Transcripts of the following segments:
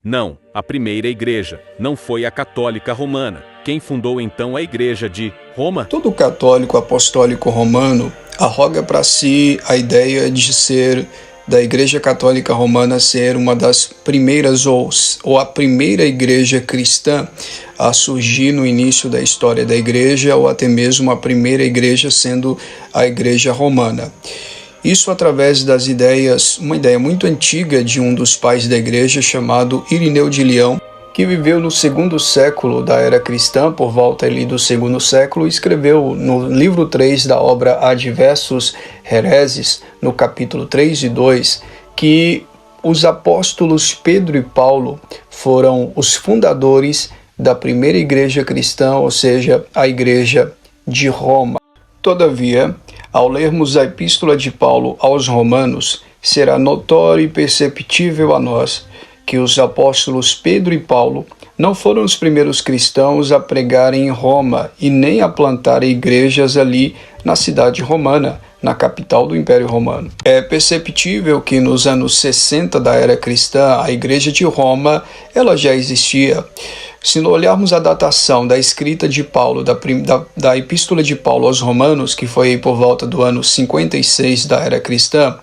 Não, a primeira igreja não foi a católica romana. Quem fundou então a igreja de Roma? Todo católico apostólico romano arroga para si a ideia de ser, da Igreja Católica Romana ser uma das primeiras ou a primeira igreja cristã a surgir no início da história da igreja, ou até mesmo a primeira igreja sendo a Igreja Romana. Isso através das ideias, uma ideia muito antiga de um dos pais da igreja chamado Irineu de Leão, que viveu no segundo século da era cristã, por volta ali do segundo século, e escreveu no livro 3 da obra Há Diversos Hereses, no capítulo 3 e 2, que os apóstolos Pedro e Paulo foram os fundadores da primeira igreja cristã, ou seja, a igreja de Roma. Todavia, ao lermos a epístola de Paulo aos Romanos, será notório e perceptível a nós que os apóstolos Pedro e Paulo não foram os primeiros cristãos a pregarem em Roma e nem a plantarem igrejas ali na cidade romana, na capital do Império Romano. É perceptível que nos anos 60 da era cristã, a igreja de Roma ela já existia. Se olharmos a datação da escrita de Paulo, da epístola de Paulo aos Romanos, que foi por volta do ano 56 da era cristã,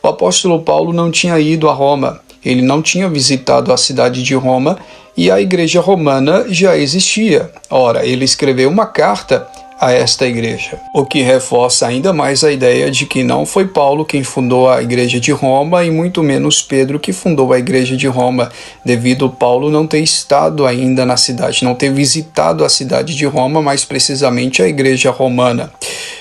o apóstolo Paulo não tinha ido a Roma. Ele não tinha visitado a cidade de Roma e a igreja romana já existia. Ora, ele escreveu uma carta a esta igreja, o que reforça ainda mais a ideia de que não foi Paulo quem fundou a igreja de Roma e muito menos Pedro que fundou a igreja de Roma, devido Paulo não ter estado ainda na cidade, não ter visitado a cidade de Roma, mais precisamente a igreja romana.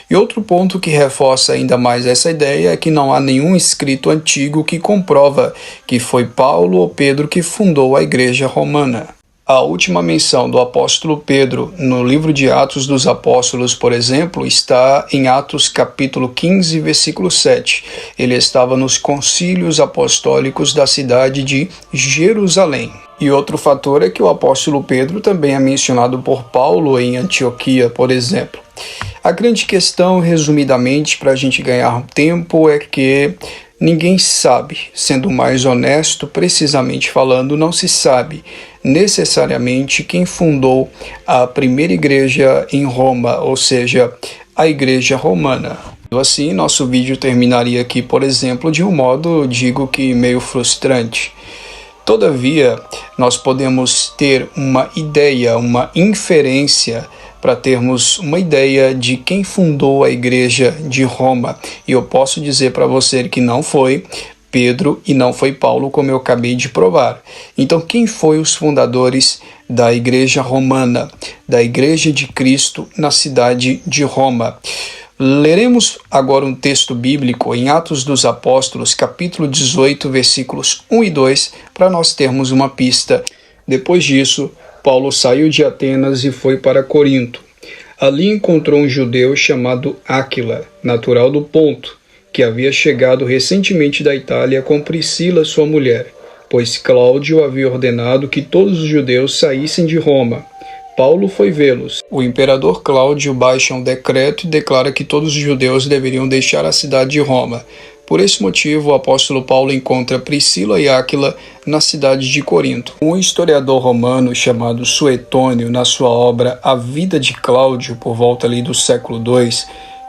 E outro ponto que reforça ainda mais essa ideia é que não há nenhum escrito antigo que comprova que foi Paulo ou Pedro que fundou a igreja romana. A última menção do apóstolo Pedro no livro de Atos dos Apóstolos, por exemplo, está em Atos capítulo 15, versículo 7. Ele estava nos concílios apostólicos da cidade de Jerusalém. E outro fator é que o apóstolo Pedro também é mencionado por Paulo em Antioquia, por exemplo. A grande questão, resumidamente, para a gente ganhar tempo, é que ninguém sabe, sendo mais honesto, precisamente falando, não se sabe necessariamente quem fundou a primeira igreja em Roma, ou seja, a igreja romana. Assim, nosso vídeo terminaria aqui, por exemplo, de um modo, digo que meio frustrante. Todavia, nós podemos ter uma ideia, uma inferência para termos uma ideia de quem fundou a igreja de Roma. E eu posso dizer para você que não foi Pedro e não foi Paulo, como eu acabei de provar. Então, quem foi os fundadores da igreja romana, da igreja de Cristo na cidade de Roma? Leremos agora um texto bíblico em Atos dos Apóstolos, capítulo 18, versículos 1 e 2, para nós termos uma pista. Depois disso, Paulo saiu de Atenas e foi para Corinto. Ali encontrou um judeu chamado Áquila, natural do Ponto, que havia chegado recentemente da Itália com Priscila, sua mulher, pois Cláudio havia ordenado que todos os judeus saíssem de Roma. Paulo foi vê-los. O imperador Cláudio baixa um decreto e declara que todos os judeus deveriam deixar a cidade de Roma. Por esse motivo, o apóstolo Paulo encontra Priscila e Áquila na cidade de Corinto. Um historiador romano chamado Suetônio, na sua obra A Vida de Cláudio, por volta ali do século II,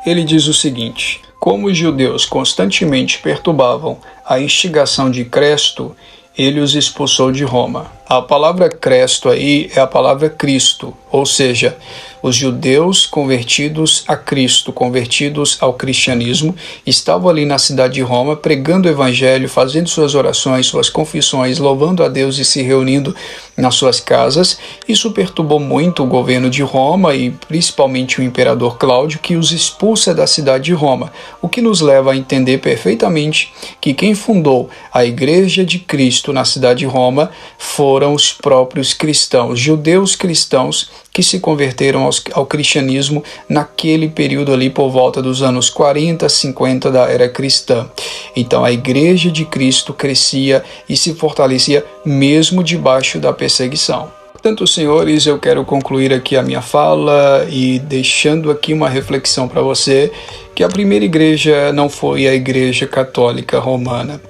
ele diz o seguinte: como os judeus constantemente perturbavam a instigação de Cresto, ele os expulsou de Roma. A palavra Cresto aí é a palavra Cristo, ou seja, os judeus convertidos a Cristo, convertidos ao cristianismo, estavam ali na cidade de Roma pregando o evangelho, fazendo suas orações, suas confissões, louvando a Deus e se reunindo nas suas casas. Isso perturbou muito o governo de Roma e principalmente o imperador Cláudio, que os expulsa da cidade de Roma, o que nos leva a entender perfeitamente que quem fundou a Igreja de Cristo na cidade de Roma foram os próprios cristãos, judeus cristãos que se converteram ao cristianismo naquele período ali por volta dos anos 40, 50 da era cristã. Então a Igreja de Cristo crescia e se fortalecia mesmo debaixo da perseguição. Portanto, senhores, eu quero concluir aqui a minha fala e deixando aqui uma reflexão para você, que a primeira igreja não foi a Igreja Católica Romana.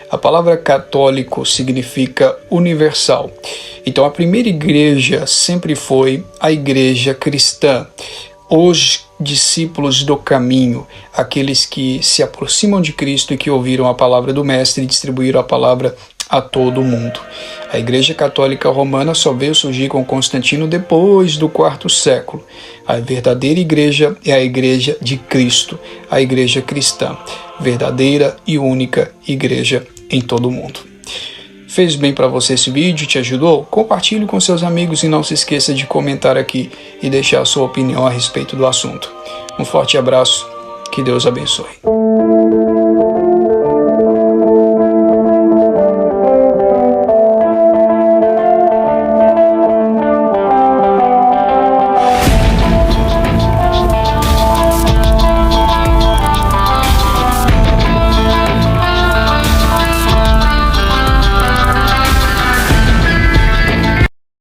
A palavra católico significa universal. Então, a primeira igreja sempre foi a igreja cristã. Os discípulos do caminho, aqueles que se aproximam de Cristo e que ouviram a palavra do Mestre e distribuíram a palavra a todo mundo. A Igreja Católica Romana só veio surgir com Constantino depois do IV século. A verdadeira igreja é a Igreja de Cristo, a Igreja cristã, verdadeira e única igreja em todo o mundo. Fez bem para você esse vídeo? Te ajudou? Compartilhe com seus amigos e não se esqueça de comentar aqui e deixar a sua opinião a respeito do assunto. Um forte abraço, que Deus abençoe.